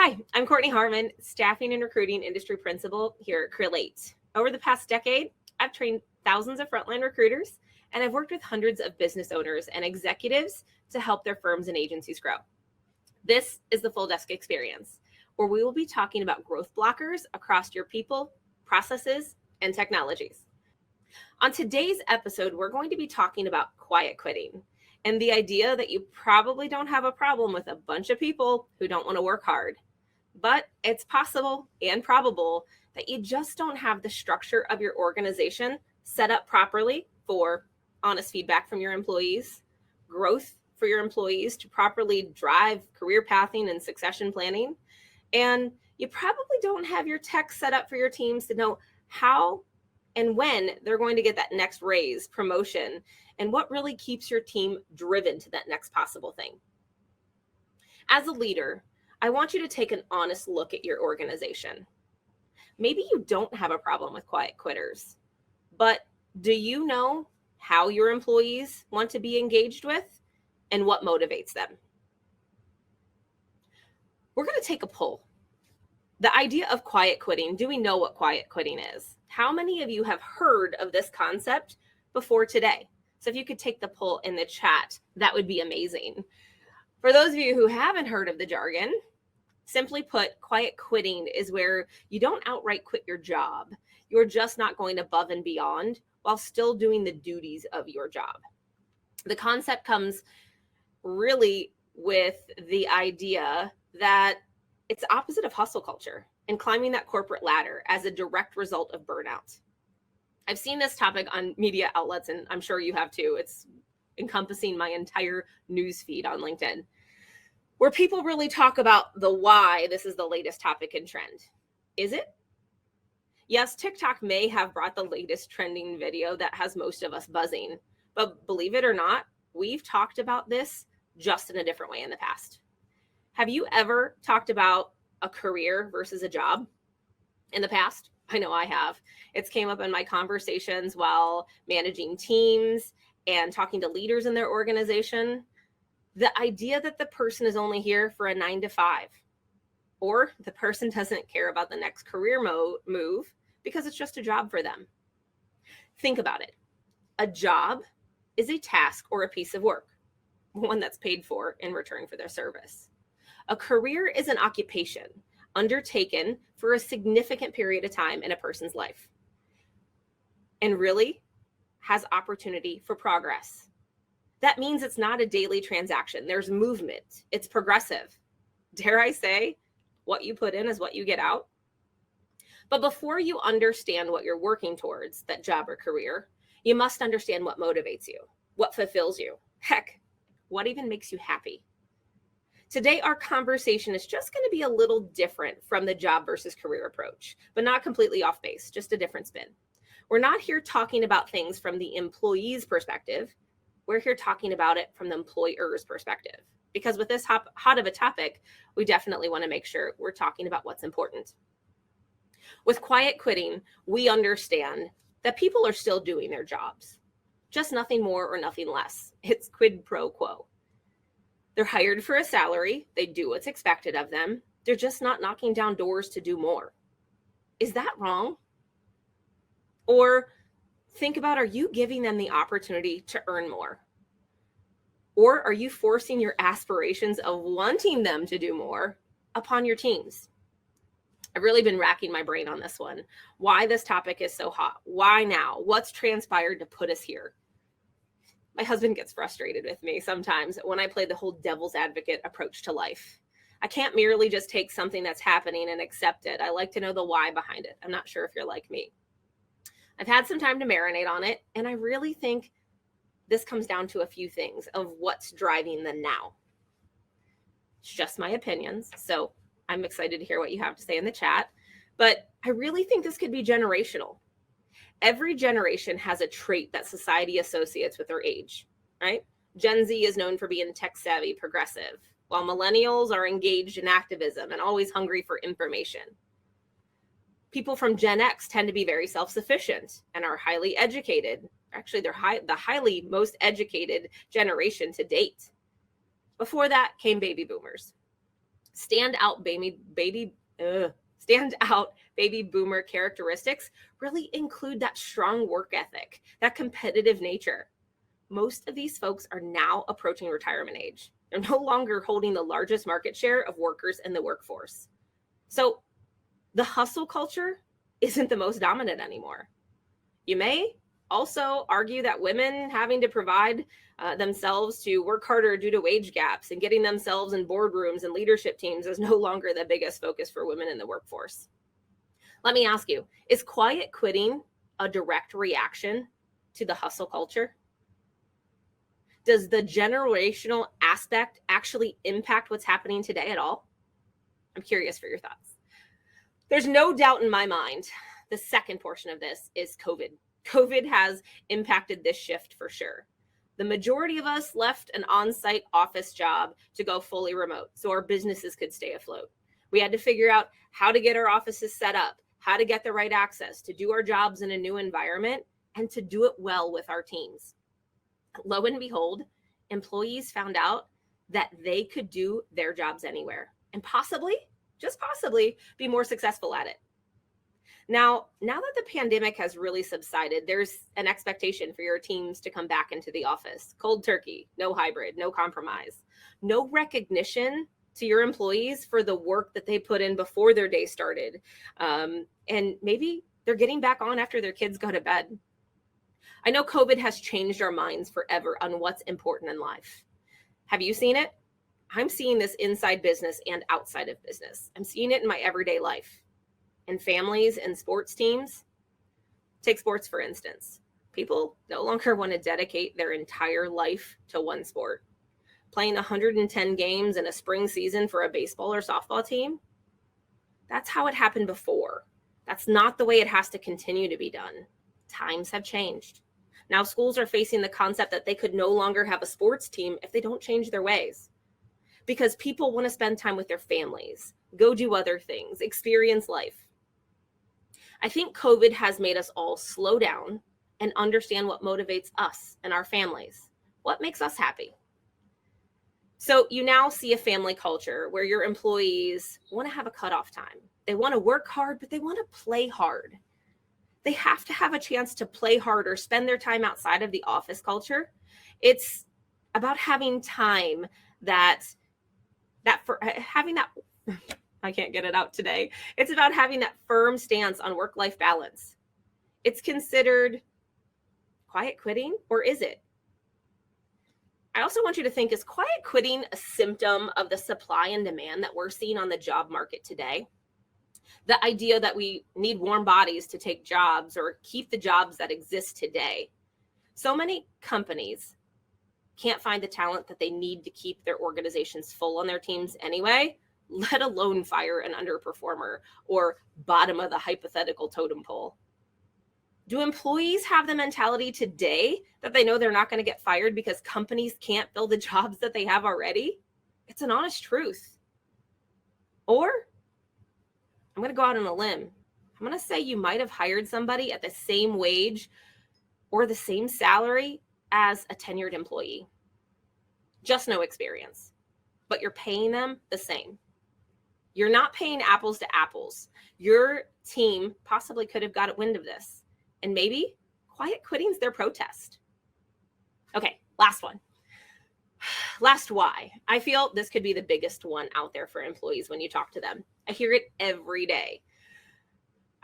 Hi, I'm Kortney Harmon, Staffing and Recruiting Industry Principal here at Crelate. Over the past decade, I've trained thousands of frontline recruiters, and I've worked with hundreds of business owners and executives to help their firms and agencies grow. This is the Full Desk Experience, where we will be talking about growth blockers across your people, processes, and technologies. On today's episode, we're going to be talking about quiet quitting and the idea that you probably don't have a problem with a bunch of people who don't want to work hard. But it's possible and probable that you just don't have the structure of your organization set up properly for honest feedback from your employees, growth for your employees to properly drive career pathing and succession planning, and you probably don't have your tech set up for your teams to know how and when they're going to get that next raise, promotion, and what really keeps your team driven to that next possible thing. As a leader, I want you to take an honest look at your organization. Maybe you don't have a problem with quiet quitters, but do you know how your employees want to be engaged with and what motivates them? We're going to take a poll. The idea of quiet quitting, do we know what quiet quitting is? How many of you have heard of this concept before today? So if you could take the poll in the chat, that would be amazing. For those of you who haven't heard of the jargon, simply put, quiet quitting is where you don't outright quit your job. You're just not going above and beyond while still doing the duties of your job. The concept comes really with the idea that it's the opposite of hustle culture and climbing that corporate ladder as a direct result of burnout. I've seen this topic on media outlets, and I'm sure you have too. It's encompassing my entire news feed on LinkedIn, where people really talk about the why this is the latest topic and trend. Is it? Yes, TikTok may have brought the latest trending video that has most of us buzzing, but believe it or not, we've talked about this just in a different way in the past. Have you ever talked about a career versus a job in the past? I know I have. It's came up in my conversations while managing teams and talking to leaders in their organization. The idea that the person is only here for a 9 to 5, or the person doesn't care about the next career move because it's just a job for them. Think about it. A job is a task or a piece of work, one that's paid for in return for their service. A career is an occupation undertaken for a significant period of time in a person's life and really has opportunity for progress. That means it's not a daily transaction. There's movement. It's progressive. Dare I say, what you put in is what you get out. But before you understand what you're working towards, that job or career, you must understand what motivates you, what fulfills you. Heck, what even makes you happy? Today, our conversation is just going to be a little different from the job versus career approach, but not completely off base, just a different spin. We're not here talking about things from the employee's perspective. We're here talking about it from the employer's perspective. Because with this hot of a topic, we definitely want to make sure we're talking about what's important. With quiet quitting, we understand that people are still doing their jobs, just nothing more or nothing less. It's quid pro quo. They're hired for a salary. They do what's expected of them. They're just not knocking down doors to do more. Is that wrong? Or think about, are you giving them the opportunity to earn more? Or are you forcing your aspirations of wanting them to do more upon your teams? I've really been racking my brain on this one. Why this topic is so hot? Why now? What's transpired to put us here? My husband gets frustrated with me sometimes when I play the whole devil's advocate approach to life. I can't merely just take something that's happening and accept it. I like to know the why behind it. I'm not sure if you're like me. I've had some time to marinate on it, and I really think this comes down to a few things of what's driving the now. It's just my opinions, so I'm excited to hear what you have to say in the chat, but I really think this could be generational. Every generation has a trait that society associates with their age, right? Gen Z is known for being tech savvy, progressive, while millennials are engaged in activism and always hungry for information. People from Gen X tend to be very self-sufficient and are highly educated. Actually, they're the highly most educated generation to date. Before that came baby boomers. Standout baby boomer characteristics really include that strong work ethic, that competitive nature. Most of these folks are now approaching retirement age. They're no longer holding the largest market share of workers in the workforce. So the hustle culture isn't the most dominant anymore. You may also argue that women having to provide themselves to work harder due to wage gaps and getting themselves in boardrooms and leadership teams is no longer the biggest focus for women in the workforce. Let me ask you, is quiet quitting a direct reaction to the hustle culture? Does the generational aspect actually impact what's happening today at all? I'm curious for your thoughts. There's no doubt in my mind, the second portion of this is COVID. COVID has impacted this shift for sure. The majority of us left an on-site office job to go fully remote so our businesses could stay afloat. We had to figure out how to get our offices set up, how to get the right access, to do our jobs in a new environment, and to do it well with our teams. Lo and behold, employees found out that they could do their jobs anywhere and possibly, just possibly, be more successful at it. Now that the pandemic has really subsided, there's an expectation for your teams to come back into the office. Cold turkey, no hybrid, no compromise, no recognition to your employees for the work that they put in before their day started. And maybe they're getting back on after their kids go to bed. I know COVID has changed our minds forever on what's important in life. Have you seen it? I'm seeing this inside business and outside of business. I'm seeing it in my everyday life. In families and sports teams. Take sports, for instance. People no longer want to dedicate their entire life to one sport. Playing 110 games in a spring season for a baseball or softball team, that's how it happened before. That's not the way it has to continue to be done. Times have changed. Now schools are facing the concept that they could no longer have a sports team if they don't change their ways. Because people want to spend time with their families, go do other things, experience life. I think COVID has made us all slow down and understand what motivates us and our families. What makes us happy? So you now see a family culture where your employees want to have a cutoff time. They want to work hard, but they want to play hard. They have to have a chance to play hard or spend their time outside of the office culture. It's about having time I can't get it out today. It's about having that firm stance on work-life balance. It's considered quiet quitting, or is it? I also want you to think, is quiet quitting a symptom of the supply and demand that we're seeing on the job market today? The idea that we need warm bodies to take jobs or keep the jobs that exist today. So many companies can't find the talent that they need to keep their organizations full on their teams anyway, let alone fire an underperformer or bottom of the hypothetical totem pole. Do employees have the mentality today that they know they're not going to get fired because companies can't fill the jobs that they have already? It's an honest truth. Or I'm going to go out on a limb. I'm going to say you might have hired somebody at the same wage or the same salary as a tenured employee. Just no experience, but you're paying them the same. You're not paying apples to apples. Your team possibly could have got wind of this, and maybe quiet quitting's their protest. Okay, last one. Last why. I feel this could be the biggest one out there for employees when you talk to them. I hear it every day.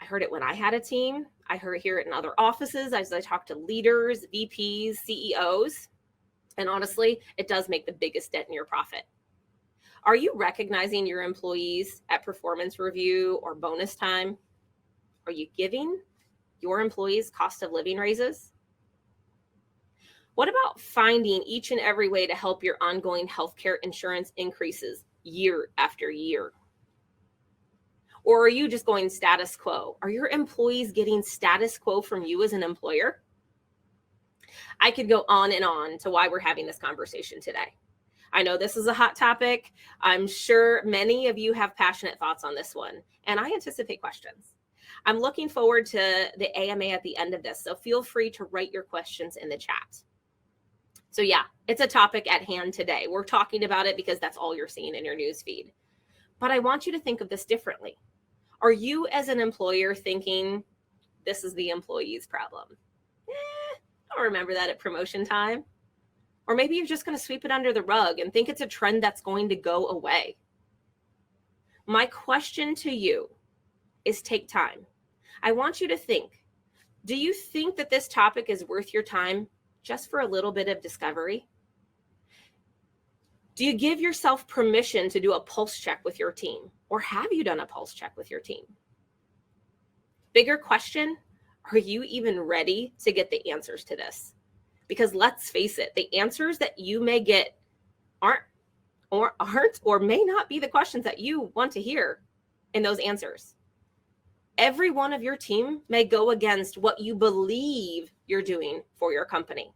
I heard it when I had a team. I hear it in other offices as I talk to leaders, VPs, CEOs. And honestly, it does make the biggest dent in your profit. Are you recognizing your employees at performance review or bonus time? Are you giving your employees cost of living raises? What about finding each and every way to help your ongoing healthcare insurance increases year after year? Or are you just going status quo? Are your employees getting status quo from you as an employer? I could go on and on to why we're having this conversation today. I know this is a hot topic. I'm sure many of you have passionate thoughts on this one, and I anticipate questions. I'm looking forward to the AMA at the end of this, so feel free to write your questions in the chat. So yeah, it's a topic at hand today. We're talking about it because that's all you're seeing in your news feed. But I want you to think of this differently. Are you as an employer thinking, this is the employee's problem? I'll remember that at promotion time. Or maybe you're just going to sweep it under the rug and think it's a trend that's going to go away. My question to you is take time. I want you to think, do you think that this topic is worth your time just for a little bit of discovery? Do you give yourself permission to do a pulse check with your team? Or have you done a pulse check with your team? Bigger question, are you even ready to get the answers to this? Because let's face it, the answers that you may get aren't or may not be the questions that you want to hear in those answers. Every one of your team may go against what you believe you're doing for your company.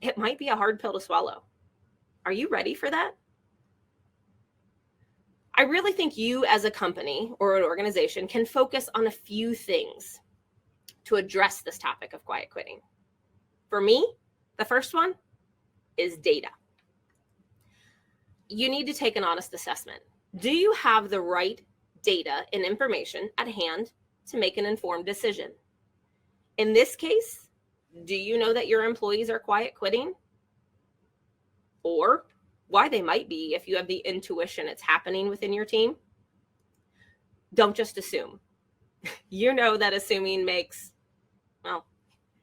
It might be a hard pill to swallow. Are you ready for that? I really think you as a company or an organization can focus on a few things to address this topic of quiet quitting. For me, the first one is data. You need to take an honest assessment. Do you have the right data and information at hand to make an informed decision? In this case, do you know that your employees are quiet quitting? Or why they might be if you have the intuition it's happening within your team? Don't just assume. You know that assuming makes, well,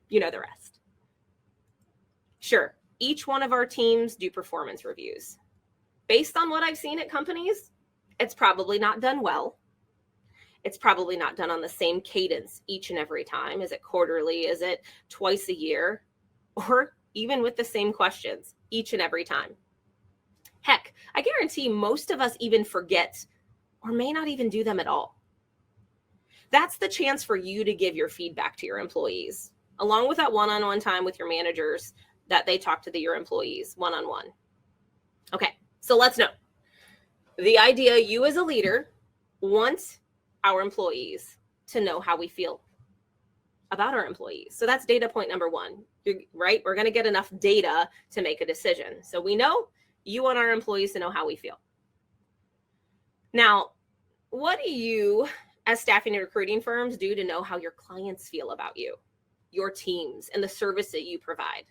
you know the rest. Sure, each one of our teams do performance reviews. Based on what I've seen at companies, it's probably not done well. It's probably not done on the same cadence each and every time. Is it quarterly? Is it twice a year? Or even with the same questions each and every time? Heck, I guarantee most of us even forget or may not even do them at all. That's the chance for you to give your feedback to your employees, along with that one-on-one time with your managers that they talk to your employees one-on-one. Okay, so let's know. The idea, you as a leader want our employees to know how we feel about our employees. So that's data point number one, right? We're going to get enough data to make a decision. So we know you want our employees to know how we feel. Now, what do you as staffing and recruiting firms do to know how your clients feel about you, your teams, and the service that you provide?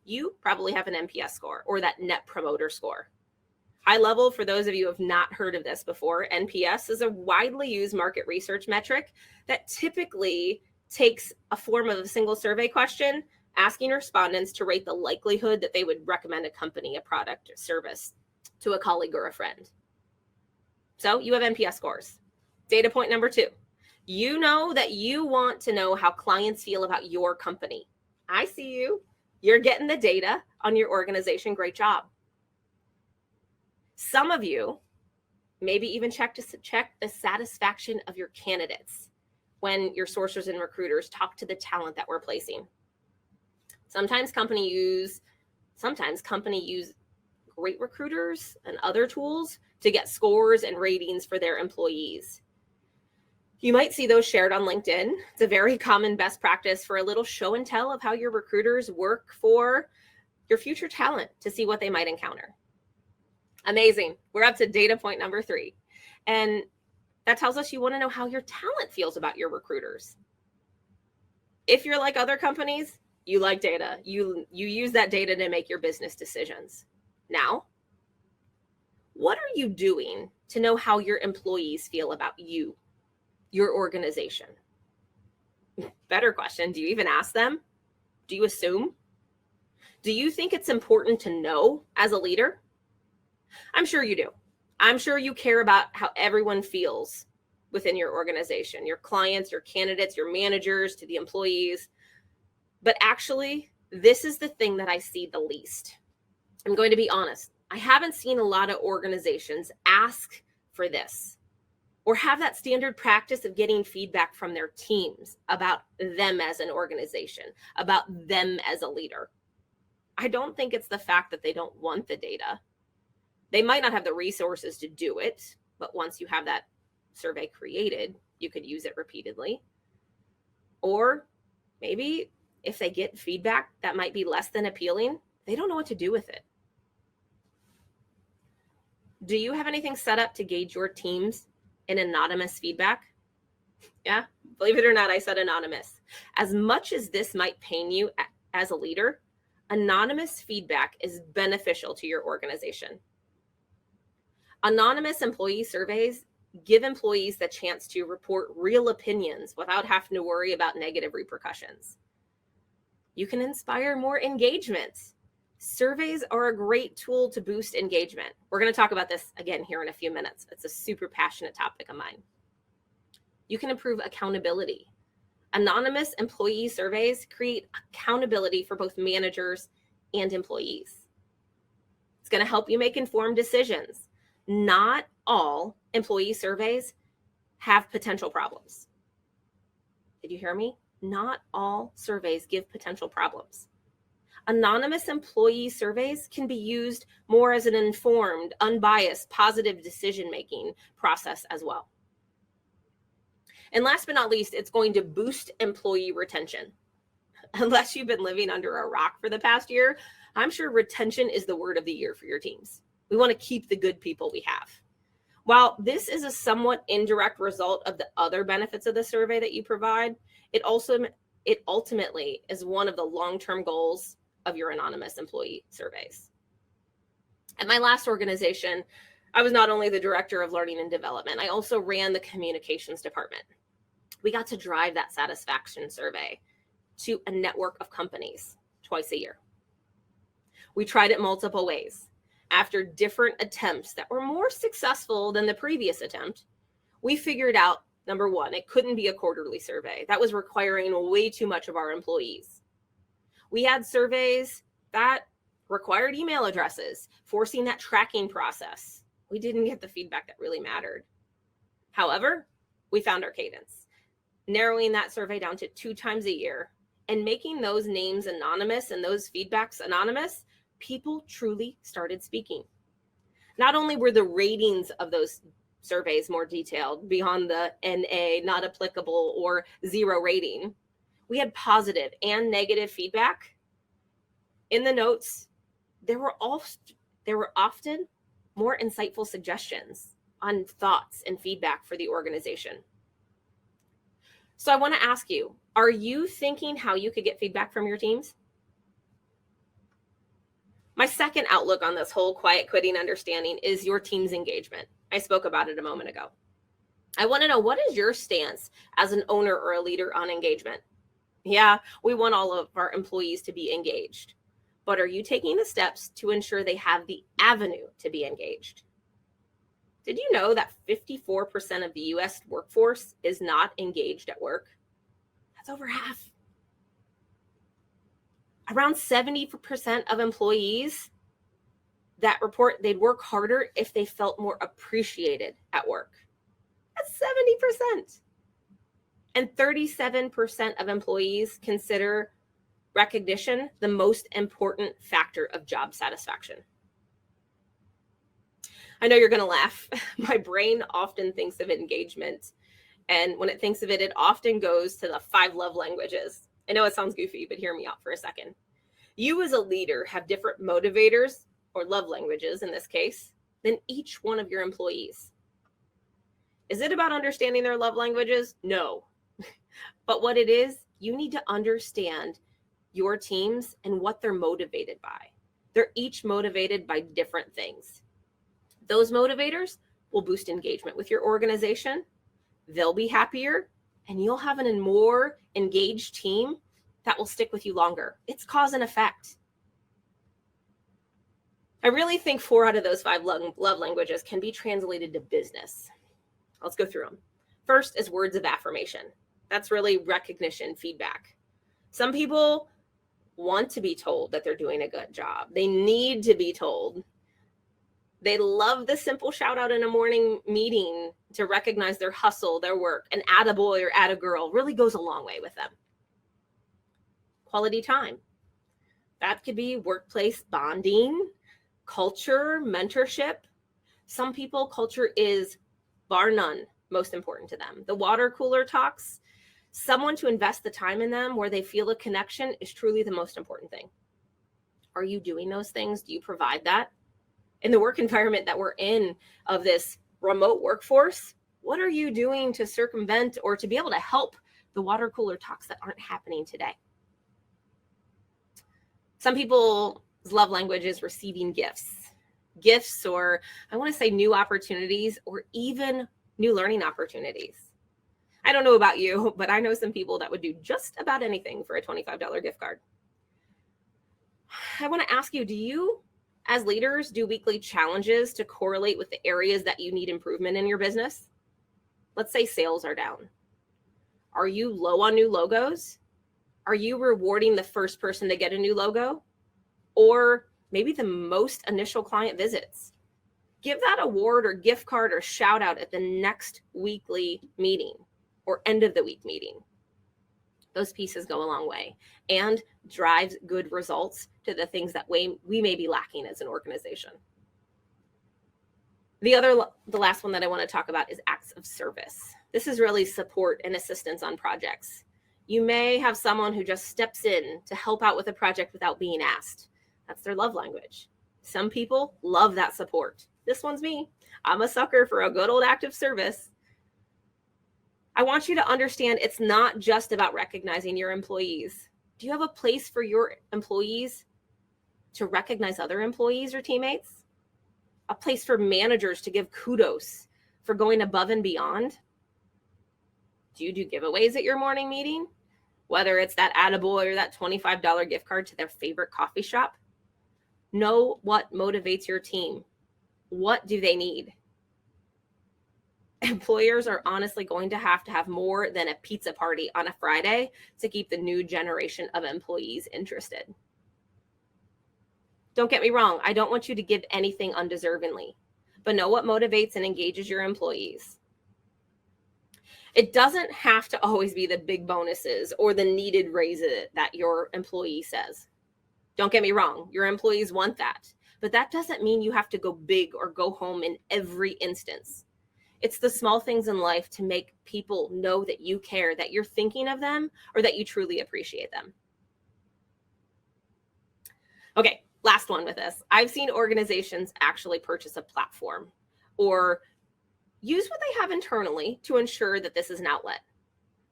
You probably have an NPS score or that net promoter score. High level, for those of you who have not heard of this before, NPS is a widely used market research metric that typically takes a form of a single survey question, asking respondents to rate the likelihood that they would recommend a company, a product, or service to a colleague or a friend. So you have NPS scores. Data point number two, you know that you want to know how clients feel about your company. I see you. You're getting the data on your organization. Great job. Some of you maybe even check the satisfaction of your candidates when your sourcers and recruiters talk to the talent that we're placing. Sometimes company use great recruiters and other tools to get scores and ratings for their employees. You might see those shared on LinkedIn. It's a very common best practice for a little show and tell of how your recruiters work for your future talent to see what they might encounter. Amazing. We're up to data point number 3. And that tells us you want to know how your talent feels about your recruiters. If you're like other companies, you like data. You use that data to make your business decisions. Now, what are you doing to know how your employees feel about you, your organization? Better question, do you even ask them? Do you assume? Do you think it's important to know as a leader? I'm sure you do. I'm sure you care about how everyone feels within your organization, your clients, your candidates, your managers, to the employees. But actually, this is the thing that I see the least. I'm going to be honest. I haven't seen a lot of organizations ask for this or have that standard practice of getting feedback from their teams about them as an organization, about them as a leader. I don't think it's the fact that they don't want the data. They might not have the resources to do it, but once you have that survey created, you could use it repeatedly. Or maybe if they get feedback that might be less than appealing, they don't know what to do with it. Do you have anything set up to gauge your teams in anonymous feedback? Yeah, believe it or not, I said anonymous. As much as this might pain you as a leader, anonymous feedback is beneficial to your organization. Anonymous employee surveys give employees the chance to report real opinions without having to worry about negative repercussions. You can inspire more engagement. Surveys are a great tool to boost engagement. We're going to talk about this again here in a few minutes. It's a super passionate topic of mine. You can improve accountability. Anonymous employee surveys create accountability for both managers and employees. It's going to help you make informed decisions. Not all employee surveys have potential problems. Did you hear me? Not all surveys give potential problems. Anonymous employee surveys can be used more as an informed, unbiased, positive decision-making process as well. And last but not least, it's going to boost employee retention. Unless you've been living under a rock for the past year, I'm sure retention is the word of the year for your teams. We want to keep the good people we have. While this is a somewhat indirect result of the other benefits of the survey that you provide, it ultimately is one of the long-term goals of your anonymous employee surveys. At my last organization, I was not only the director of learning and development, I also ran the communications department. We got to drive that satisfaction survey to a network of companies twice a year. We tried it multiple ways. After different attempts that were more successful than the previous attempt, we figured out, number one, it couldn't be a quarterly survey. That was requiring way too much of our employees. We had surveys that required email addresses, forcing that tracking process. We didn't get the feedback that really mattered. However, we found our cadence, narrowing that survey down to 2 times a year and making those names anonymous and those feedbacks anonymous. People truly started speaking. Not only were the ratings of those surveys more detailed beyond the NA, not applicable, or 0 rating, we had positive and negative feedback. In the notes, there were often more insightful suggestions on thoughts and feedback for the organization. So I want to ask you, are you thinking how you could get feedback from your teams? My second outlook on this whole quiet quitting understanding is your team's engagement. I spoke about it a moment ago. I want to know, what is your stance as an owner or a leader on engagement? Yeah, we want all of our employees to be engaged, but are you taking the steps to ensure they have the avenue to be engaged? Did you know that 54% of the US workforce is not engaged at work? That's over half. Around 70% of employees that report they'd work harder if they felt more appreciated at work. That's 70%. And 37% of employees consider recognition the most important factor of job satisfaction. I know you're going to laugh. My brain often thinks of engagement. And when it thinks of it, it often goes to the 5 love languages. I know it sounds goofy, but hear me out for a second. You as a leader have different motivators, or love languages in this case, than each one of your employees. Is it about understanding their love languages? No. But what it is, you need to understand your teams and what they're motivated by. They're each motivated by different things. Those motivators will boost engagement with your organization. They'll be happier, and you'll have a more engaged team that will stick with you longer. It's cause and effect. I really think 4 out of those 5 love languages can be translated to business. Let's go through them. First is words of affirmation. That's really recognition, feedback. Some people want to be told that they're doing a good job. They need to be told. They love the simple shout out in a morning meeting to recognize their hustle, their work. An attaboy or attagirl really goes a long way with them. Quality time. That could be workplace bonding, culture, mentorship. Some people, culture is bar none most important to them. The water cooler talks, someone to invest the time in them where they feel a connection is truly the most important thing. Are you doing those things? Do you provide that? In the work environment that we're in of this remote workforce, what are you doing to circumvent or to be able to help the water cooler talks that aren't happening today? Some people's love language is receiving gifts, or I want to say new opportunities, or even new learning opportunities. I don't know about you, but I know some people that would do just about anything for a $25 gift card. I want to ask you, do you as leaders do weekly challenges to correlate with the areas that you need improvement in your business? Let's say sales are down. Are you low on new logos? Are you rewarding the first person to get a new logo? Or maybe the most initial client visits? Give that award or gift card or shout out at the next weekly meeting or end of the week meeting. Those pieces go a long way and drives good results to the things that we may be lacking as an organization. The last one that I want to talk about is acts of service. This is really support and assistance on projects. You may have someone who just steps in to help out with a project without being asked. That's their love language. Some people love that support. This one's me. I'm a sucker for a good old act of service. I want you to understand it's not just about recognizing your employees. Do you have a place for your employees to recognize other employees or teammates? A place for managers to give kudos for going above and beyond? Do you do giveaways at your morning meeting? Whether it's that attaboy or that $25 gift card to their favorite coffee shop? Know what motivates your team. What do they need? Employers are honestly going to have more than a pizza party on a Friday to keep the new generation of employees interested. Don't get me wrong. I don't want you to give anything undeservingly, but know what motivates and engages your employees. It doesn't have to always be the big bonuses or the needed raises that your employee says. Don't get me wrong. Your employees want that, but that doesn't mean you have to go big or go home in every instance. It's the small things in life to make people know that you care, that you're thinking of them, or that you truly appreciate them. Okay, last one with this. I've seen organizations actually purchase a platform or use what they have internally to ensure that this is an outlet.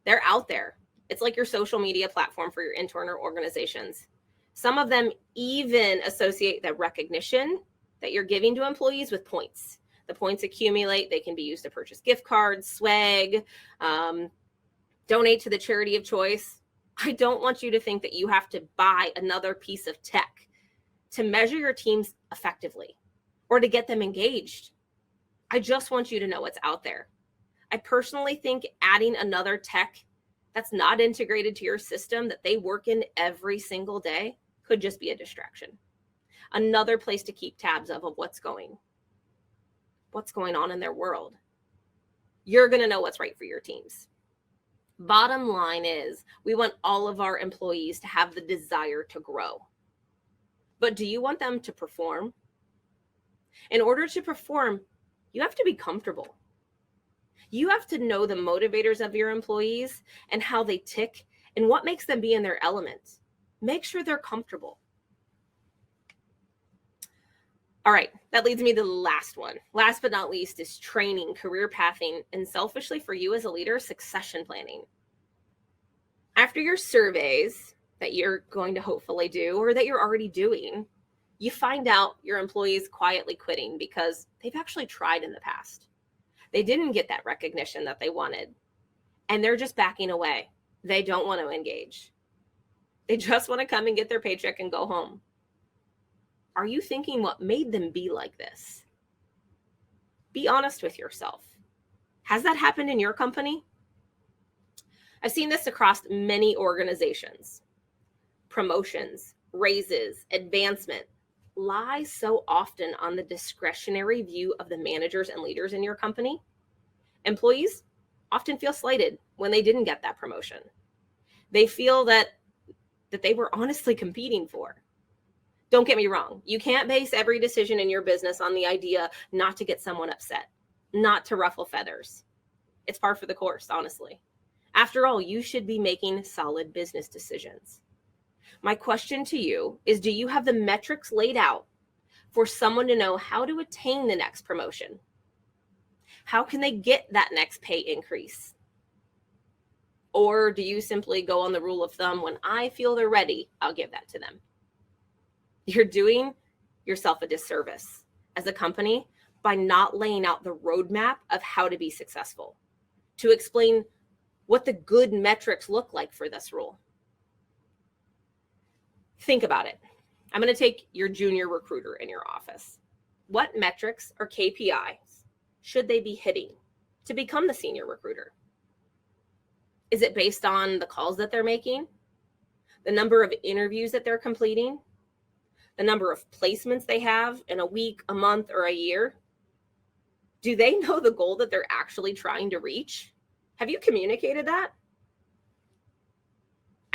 They're out there. It's like your social media platform for your internal organizations. Some of them even associate the recognition that you're giving to employees with points. The points accumulate. They can be used to purchase gift cards, swag, donate to the charity of choice. I don't want you to think that you have to buy another piece of tech to measure your teams effectively or to get them engaged. I just want you to know what's out there. I personally think adding another tech that's not integrated to your system that they work in every single day could just be a distraction. Another place to keep tabs of what's going on in their world. You're going to know what's right for your teams. Bottom line is, we want all of our employees to have the desire to grow. But do you want them to perform? In order to perform, you have to be comfortable. You have to know the motivators of your employees and how they tick and what makes them be in their element. Make sure they're comfortable. All right, that leads me to the last one. Last but not least is training, career pathing, and selfishly for you as a leader, succession planning. After your surveys that you're going to hopefully do or that you're already doing, you find out your employees quietly quitting because they've actually tried in the past. They didn't get that recognition that they wanted, and they're just backing away. They don't want to engage. They just want to come and get their paycheck and go home. Are you thinking what made them be like this? Be honest with yourself. Has that happened in your company? I've seen this across many organizations. Promotions, raises, advancement lie so often on the discretionary view of the managers and leaders in your company. Employees often feel slighted when they didn't get that promotion. They feel that they were honestly competing for. Don't get me wrong. You can't base every decision in your business on the idea not to get someone upset, not to ruffle feathers. It's par for the course, honestly. After all, you should be making solid business decisions. My question to you is, do you have the metrics laid out for someone to know how to attain the next promotion? How can they get that next pay increase? Or do you simply go on the rule of thumb, when I feel they're ready, I'll give that to them? You're doing yourself a disservice as a company by not laying out the roadmap of how to be successful, to explain what the good metrics look like for this role. Think about it. I'm going to take your junior recruiter in your office. What metrics or KPIs should they be hitting to become the senior recruiter? Is it based on the calls that they're making, the number of interviews that they're completing, the number of placements they have in a week, a month, or a year? Do they know the goal that they're actually trying to reach? Have you communicated that?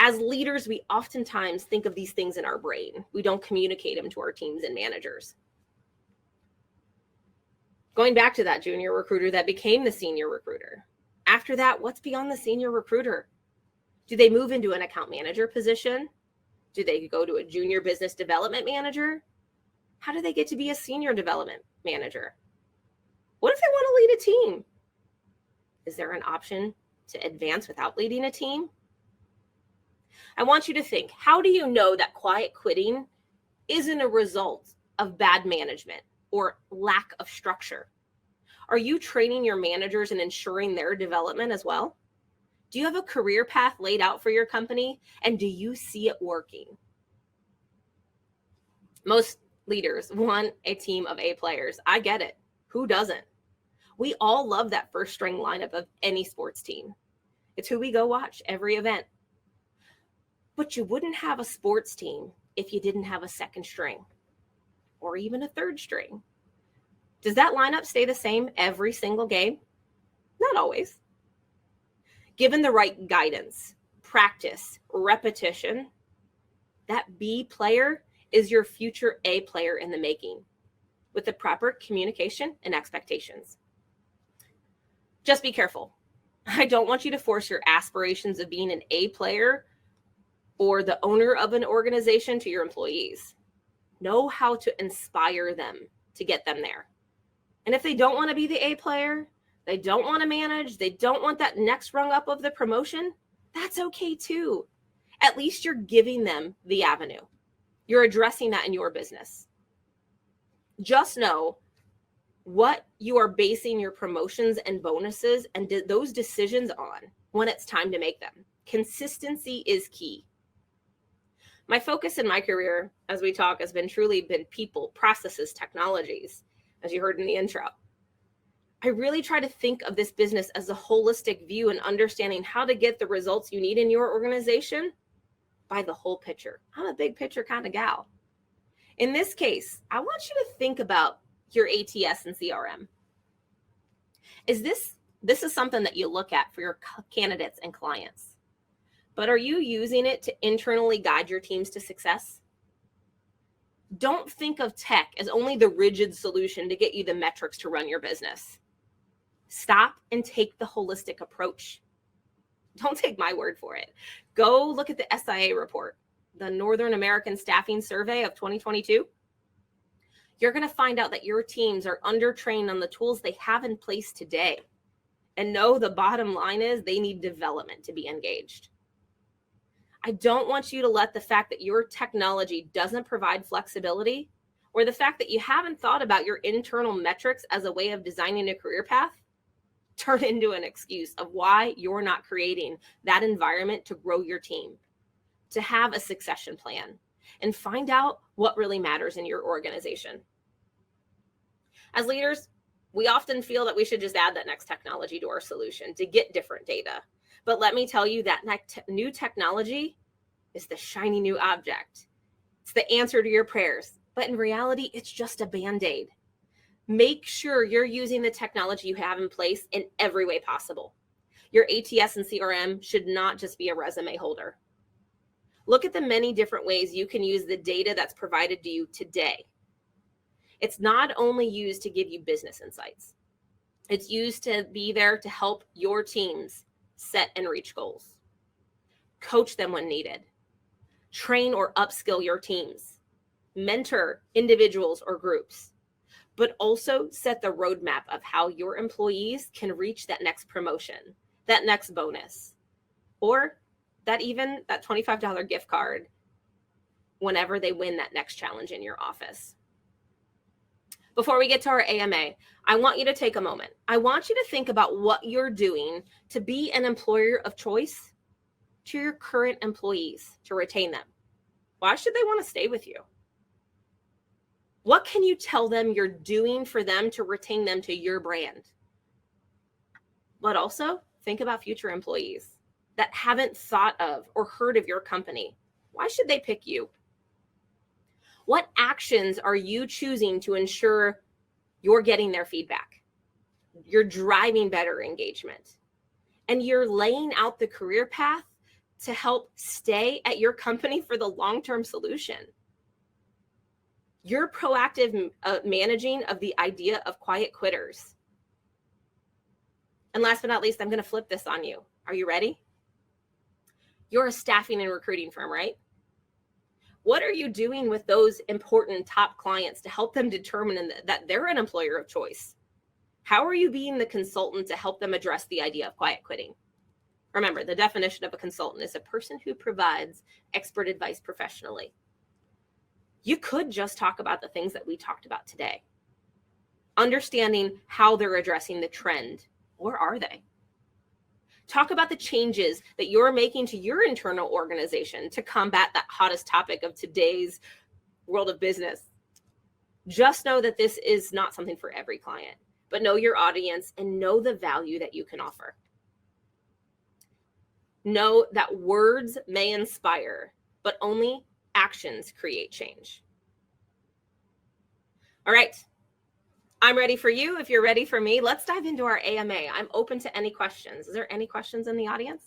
As leaders, we oftentimes think of these things in our brain. We don't communicate them to our teams and managers. Going back to that junior recruiter that became the senior recruiter. After that, what's beyond the senior recruiter? Do they move into an account manager position? Do they go to a junior business development manager? How do they get to be a senior development manager? What if they want to lead a team? Is there an option to advance without leading a team? I want you to think, how do you know that quiet quitting isn't a result of bad management or lack of structure? Are you training your managers and ensuring their development as well? Do you have a career path laid out for your company? And do you see it working? Most leaders want a team of A players. I get it. Who doesn't? We all love that first string lineup of any sports team. It's who we go watch every event. But you wouldn't have a sports team if you didn't have a second string or even a third string. Does that lineup stay the same every single game? Not always. Given the right guidance, practice, repetition, that B player is your future A player in the making, with the proper communication and expectations. Just be careful. I don't want you to force your aspirations of being an A player or the owner of an organization to your employees. Know how to inspire them to get them there. And if they don't want to be the A player, they don't want to manage, they don't want that next rung up of the promotion, that's okay too. At least you're giving them the avenue. You're addressing that in your business. Just know what you are basing your promotions and bonuses and those decisions on when it's time to make them. Consistency is key. My focus in my career, as we talk, has truly been people, processes, technologies, as you heard in the intro. I really try to think of this business as a holistic view and understanding how to get the results you need in your organization by the whole picture. I'm a big picture kind of gal. In this case, I want you to think about your ATS and CRM. This is something that you look at for your candidates and clients, but are you using it to internally guide your teams to success? Don't think of tech as only the rigid solution to get you the metrics to run your business. Stop and take the holistic approach. Don't take my word for it. Go look at the SIA report, the Northern American Staffing Survey of 2022. You're going to find out that your teams are undertrained on the tools they have in place today. And no, the bottom line is they need development to be engaged. I don't want you to let the fact that your technology doesn't provide flexibility, or the fact that you haven't thought about your internal metrics as a way of designing a career path, turn into an excuse of why you're not creating that environment to grow your team, to have a succession plan, and find out what really matters in your organization. As leaders, we often feel that we should just add that next technology to our solution to get different data. But let me tell you that new technology is the shiny new object. It's the answer to your prayers. But in reality, it's just a Band-Aid. Make sure you're using the technology you have in place in every way possible. Your ATS and CRM should not just be a resume holder. Look at the many different ways you can use the data that's provided to you today. It's not only used to give you business insights. It's used to be there to help your teams set and reach goals. Coach them when needed. Train or upskill your teams. mentor individuals or groups, but also set the roadmap of how your employees can reach that next promotion, that next bonus, or that $25 gift card whenever they win that next challenge in your office. Before we get to our AMA, I want you to take a moment. I want you to think about what you're doing to be an employer of choice to your current employees to retain them. Why should they want to stay with you? What can you tell them you're doing for them to retain them to your brand? But also think about future employees that haven't thought of or heard of your company. Why should they pick you? What actions are you choosing to ensure you're getting their feedback? You're driving better engagement, and you're laying out the career path to help stay at your company for the long-term solution. You're proactive managing of the idea of quiet quitters. And last but not least, I'm going to flip this on you. Are you ready? You're a staffing and recruiting firm, right? What are you doing with those important top clients to help them determine that they're an employer of choice? How are you being the consultant to help them address the idea of quiet quitting? Remember, the definition of a consultant is a person who provides expert advice professionally. You could just talk about the things that we talked about today. Understanding how they're addressing the trend, or are they? Talk about the changes that you're making to your internal organization to combat that hottest topic of today's world of business. Just know that this is not something for every client, but know your audience and know the value that you can offer. Know that words may inspire, but only actions create change. All right. I'm ready for you. If you're ready for me, let's dive into our AMA. I'm open to any questions. Is there any questions in the audience?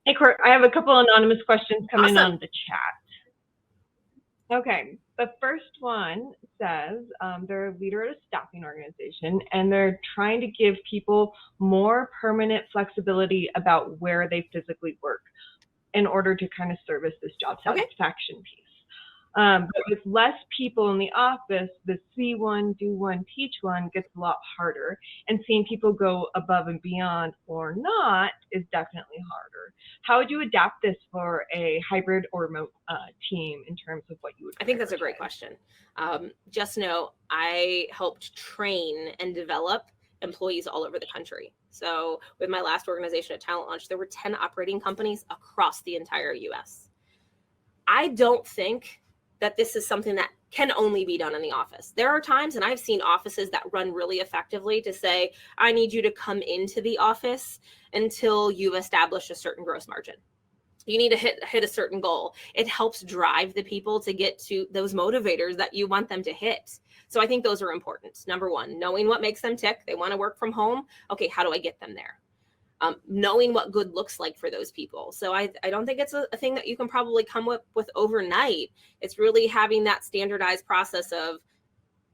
Hey, Court, I have a couple anonymous questions coming Awesome. on the chat. Okay, the first one says they're a leader at a staffing organization and they're trying to give people more permanent flexibility about where they physically work in order to kind of service this job satisfaction piece. But with less people in the office, the see one, do one, teach one gets a lot harder, and seeing people go above and beyond or not is definitely harder. How would you adapt this for a hybrid or remote team in terms of what you would? I think that's a great question. Just know I helped train and develop employees all over the country. So with my last organization at Talent Launch, there were 10 operating companies across the entire US. I don't think that this is something that can only be done in the office. There are times, and I've seen offices that run really effectively to say, I need you to come into the office until you've established a certain gross margin. You need to hit a certain goal. It helps drive the people to get to those motivators that you want them to hit. So I think those are important. Number one, knowing what makes them tick. They want to work from home. Okay, how do I get them there? Knowing what good looks like for those people. So I don't think it's a thing that you can probably come up with overnight. It's really having that standardized process of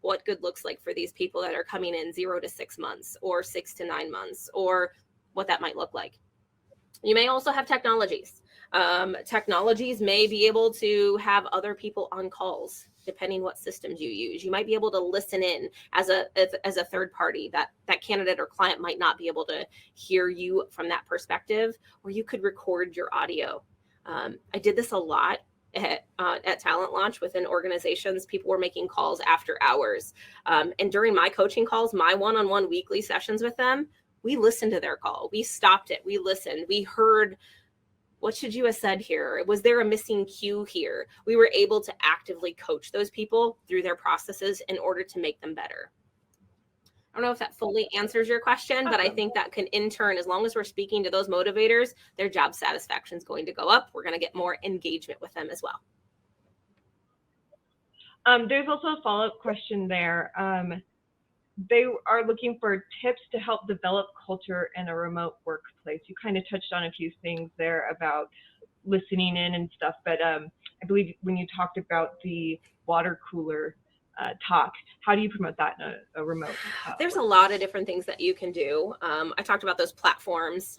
what good looks like for these people that are coming in 0 to 6 months or 6 to 9 months, or what that might look like. You may also have technologies. Technologies may be able to have other people on calls, depending what systems you use. You might be able to listen in as a third party. That candidate or client might not be able to hear you from that perspective, or you could record your audio. I did this a lot at Talent Launch within organizations. People were making calls after hours. And during my coaching calls, my one-on-one weekly sessions with them, we listened to their call. We stopped it. We listened. We heard, what should you have said here? Was there a missing cue here? We were able to actively coach those people through their processes in order to make them better. I don't know if that fully answers your question, but I think that can, in turn, as long as we're speaking to those motivators, their job satisfaction is going to go up. We're going to get more engagement with them as well. There's also a follow-up question there. They are looking for tips to help develop culture in a remote workplace. You kind of touched on a few things there about listening in and stuff, but I believe when you talked about the water cooler talk. How do you promote that in a remote? There's a lot of different things that you can do. I talked about those platforms.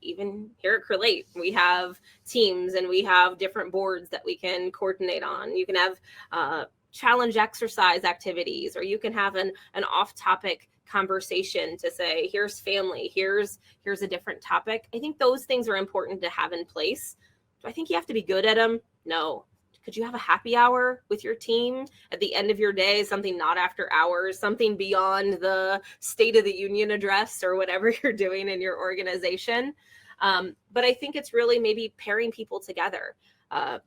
Even here at Crelate, we have teams and we have different boards that we can coordinate on. You can have challenge exercise activities, or you can have an off-topic conversation to say, here's family, here's a different topic. I think those things are important to have in place. Do I think you have to be good at them? No. Could you have a happy hour with your team at the end of your day, something not after hours, something beyond the State of the Union address or whatever you're doing in your organization? But I think it's really maybe pairing people together. At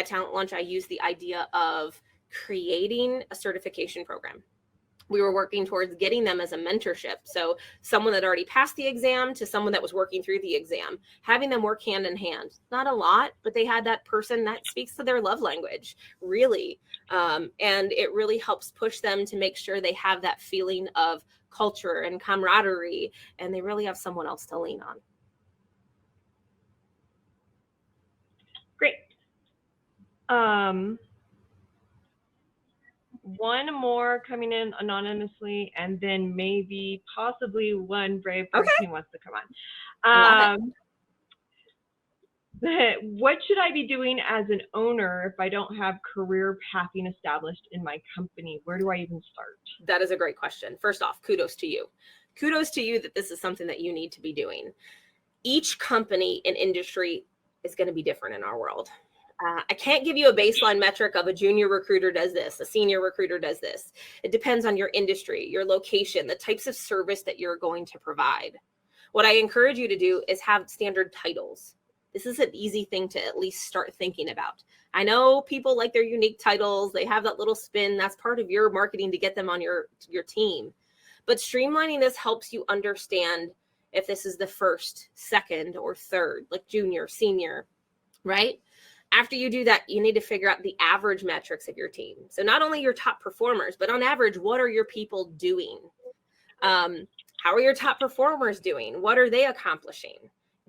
Talent Lunch, I use the idea of creating a certification program. We were working towards getting them as a mentorship. So someone that already passed the exam to someone that was working through the exam, having them work hand in hand. Not a lot, but they had that person that speaks to their love language, really. And it really helps push them to make sure they have that feeling of culture and camaraderie, and they really have someone else to lean on. Great. One more coming in anonymously, and then maybe possibly one brave person who wants to come on. What should I be doing as an owner if I don't have career pathing established in my company? Where do I even start? That is a great question. First off, kudos to you. Kudos to you that this is something that you need to be doing. Each company and industry is going to be different in our world. I can't give you a baseline metric of a junior recruiter does this, a senior recruiter does this. It depends on your industry, your location, the types of service that you're going to provide. What I encourage you to do is have standard titles. This is an easy thing to at least start thinking about. I know people like their unique titles. They have that little spin. That's part of your marketing to get them on your team. But streamlining this helps you understand if this is the first, second, or third, like junior, senior, right? After you do that, you need to figure out the average metrics of your team. So not only your top performers, but on average, what are your people doing? How are your top performers doing? What are they accomplishing?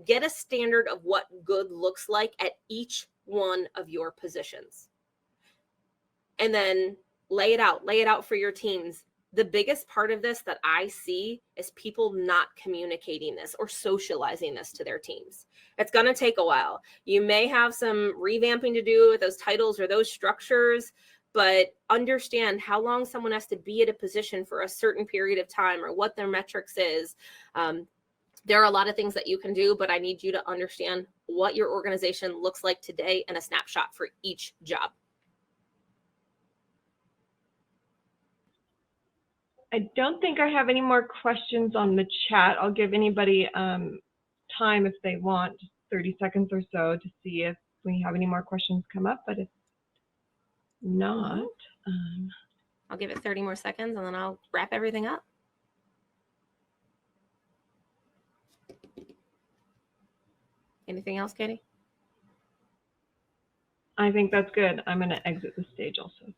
Get a standard of what good looks like at each one of your positions. And then lay it out for your teams. The biggest part of this that I see is people not communicating this or socializing this to their teams. It's going to take a while. You may have some revamping to do with those titles or those structures, but understand how long someone has to be at a position for a certain period of time or what their metrics is. There are a lot of things that you can do, but I need you to understand what your organization looks like today and a snapshot for each job. I don't think I have any more questions on the chat. I'll give anybody time if they want, just 30 seconds or so to see if we have any more questions come up, but if not. I'll give it 30 more seconds and then I'll wrap everything up. Anything else, Katie? I think that's good. I'm going to exit the stage also.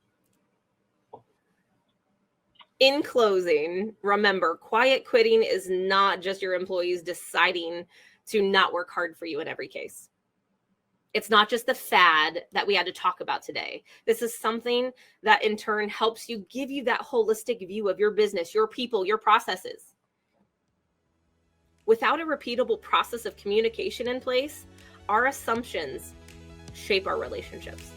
In closing, remember, quiet quitting is not just your employees deciding to not work hard for you in every case. It's not just the fad that we had to talk about today. This is something that in turn helps you, give you that holistic view of your business, your people, your processes. Without a repeatable process of communication in place, our assumptions shape our relationships.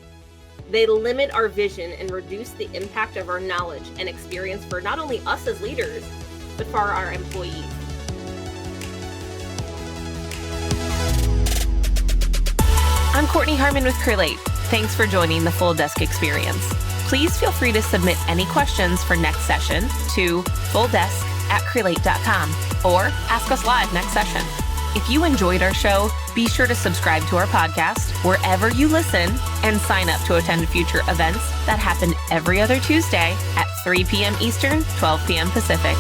They limit our vision and reduce the impact of our knowledge and experience for not only us as leaders, but for our employees. I'm Kortney Harmon with Crelate. Thanks for joining the Full Desk Experience. Please feel free to submit any questions for next session to fulldesk@crelate.com or ask us live next session. If you enjoyed our show, be sure to subscribe to our podcast wherever you listen and sign up to attend future events that happen every other Tuesday at 3 p.m. Eastern, 12 p.m. Pacific.